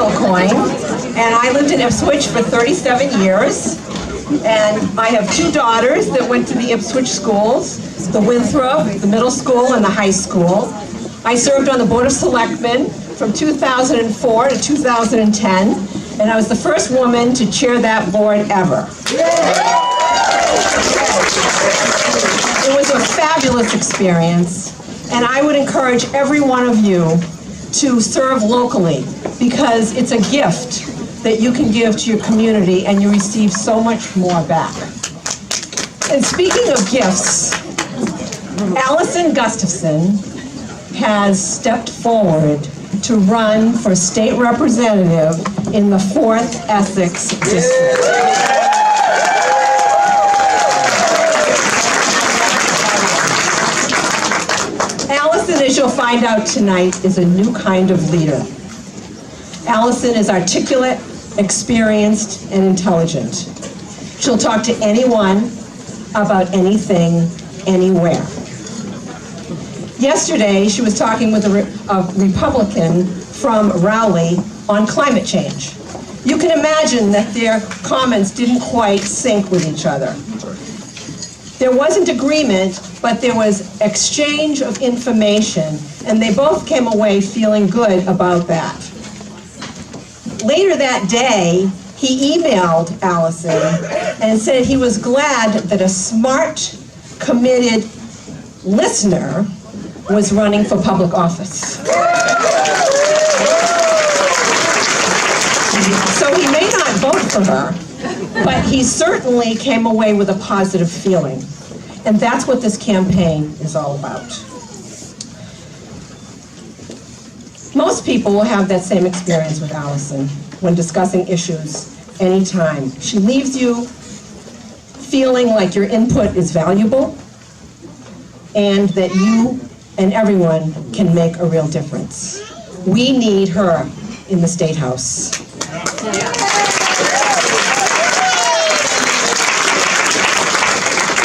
Kilcoyne, and I lived in Ipswich for 37 years. And I have two daughters that went to the Ipswich schools, the Winthrop, the middle school, and the high school. I served on the Board of Selectmen from 2004 to 2010, and I was the first woman to chair that board ever. It was a fabulous experience, and I would encourage every one of you to serve locally, because it's a gift that you can give to your community and you receive so much more back. And speaking of gifts, Allison Gustafson has stepped forward to run for state representative in the 4th Essex District. Allison, as you'll find out tonight, is a new kind of leader. Allison is articulate, experienced, and intelligent. She'll talk to anyone about anything, anywhere. Yesterday, she was talking with a Republican from Rowley on climate change. You can imagine that their comments didn't quite sync with each other. There wasn't agreement, but there was exchange of information, and they both came away feeling good about that. Later that day, he emailed Allison and said he was glad that a smart, committed listener was running for public office. So he may not vote for her, but he certainly came away with a positive feeling. And that's what this campaign is all about. Most people will have that same experience with Allison when discussing issues anytime. She leaves you feeling like your input is valuable and that you and everyone can make a real difference. We need her in the State House.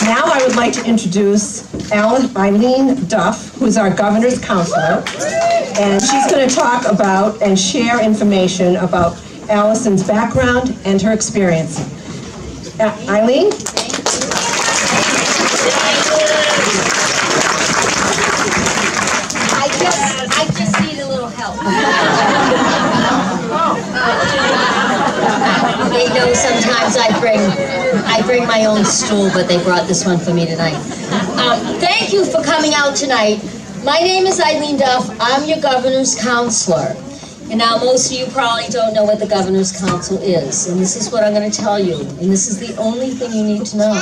Now I would like to introduce Eileen Duff, who's our governor's counselor, and she's going to talk about and share information about Allison's background and her experience. Eileen? I just need a little help. They know sometimes I bring my own stool, but they brought this one for me tonight. Thank you for coming out tonight. My name is Eileen Duff. I'm your governor's counselor. And now most of you probably don't know what the governor's council is. And this is what I'm going to tell you. And this is the only thing you need to know.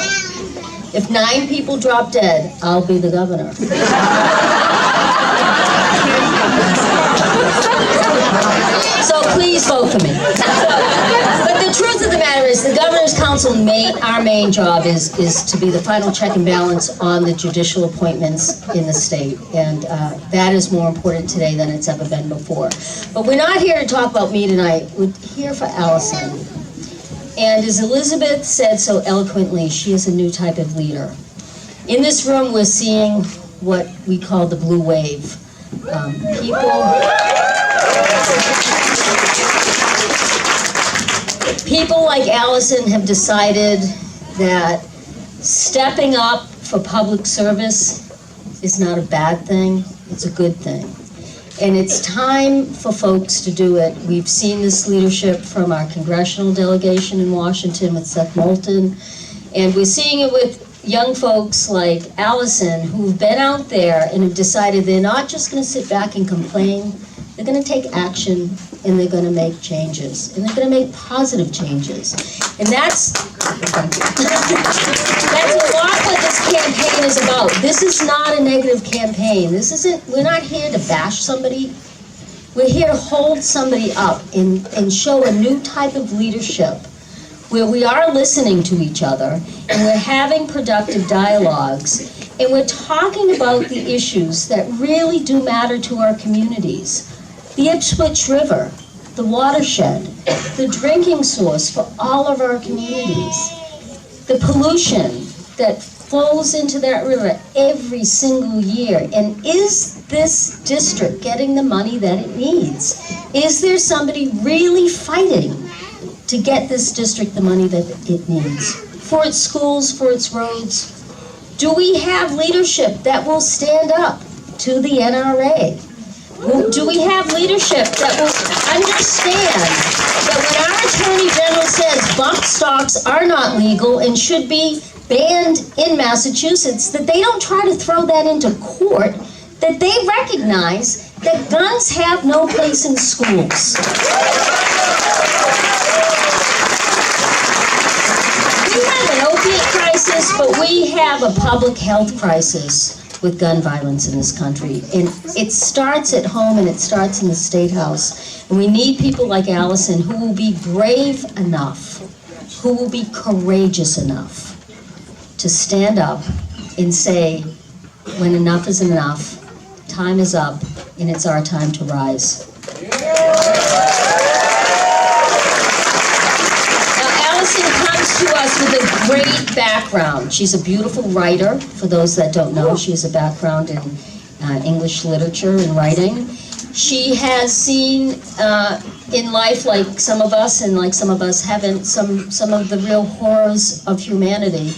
If 9 people drop dead, I'll be the governor. So please vote for me. But the truth of the matter is the governor's council, our main job is to be the final check and balance on the judicial appointments in the state. And that is more important today than it's ever been before. But we're not here to talk about me tonight. We're here for Allison. And as Elizabeth said so eloquently, she is a new type of leader. In this room, we're seeing what we call the blue wave. People like Allison have decided that stepping up for public service is not a bad thing, it's a good thing. And it's time for folks to do it. We've seen this leadership from our congressional delegation in Washington with Seth Moulton, and we're seeing it with young folks like Allison who've been out there and have decided they're not just going to sit back and complain, they're going to take action and they're going to make changes. And they're going to make positive changes. And that's a lot what this campaign is about. This is not a negative campaign. We're not here to bash somebody. We're here to hold somebody up and show a new type of leadership where we are listening to each other and we're having productive dialogues and we're talking about the issues that really do matter to our communities. The Ipswich River, the watershed, the drinking source for all of our communities, the pollution that flows into that river every single year. And is this district getting the money that it needs? Is there somebody really fighting to get this district the money that it needs? For its schools, for its roads? Do we have leadership that will stand up to the NRA? Do we have leadership that will understand that when our Attorney General says bump stocks are not legal and should be banned in Massachusetts, that they don't try to throw that into court, that they recognize that guns have no place in schools. We have an opiate crisis, but we have a public health crisis with gun violence in this country. And it starts at home and it starts in the State House. And we need people like Allison who will be brave enough, who will be courageous enough to stand up and say, when enough is enough, time is up, and it's our time to rise. Allison comes to us with a great background. She's a beautiful writer. For those that don't know, she has a background in English literature and writing. She has seen in life, like some of us and like some of us haven't, some of the real horrors of humanity,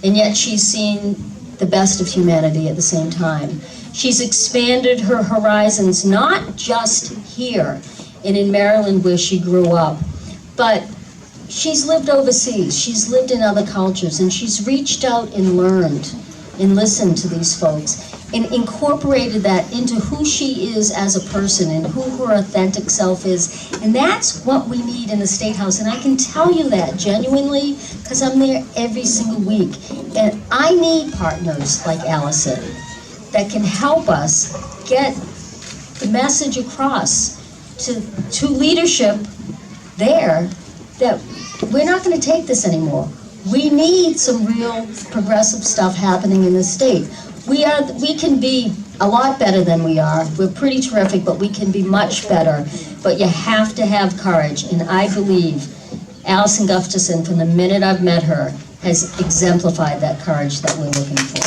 and yet she's seen the best of humanity at the same time. She's expanded her horizons, not just here and in Maryland where she grew up, but she's lived overseas, she's lived in other cultures, and she's reached out and learned and listened to these folks and incorporated that into who she is as a person and who her authentic self is. And that's what we need in the State House. And I can tell you that genuinely because I'm there every single week. And I need partners like Allison that can help us get the message across to leadership there that we're not going to take this anymore. We need some real progressive stuff happening in the state. We can be a lot better than we are. We're pretty terrific, but we can be much better. But you have to have courage, and I believe Allison Gustafson, from the minute I've met her, has exemplified that courage that we're looking for.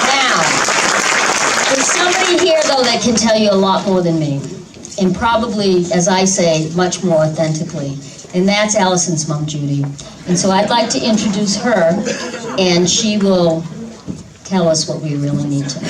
Now, there's somebody here, though, that can tell you a lot more than me, and probably, as I say, much more authentically. And that's Allison's mom, Judy. And so I'd like to introduce her, and she will tell us what we really need to know.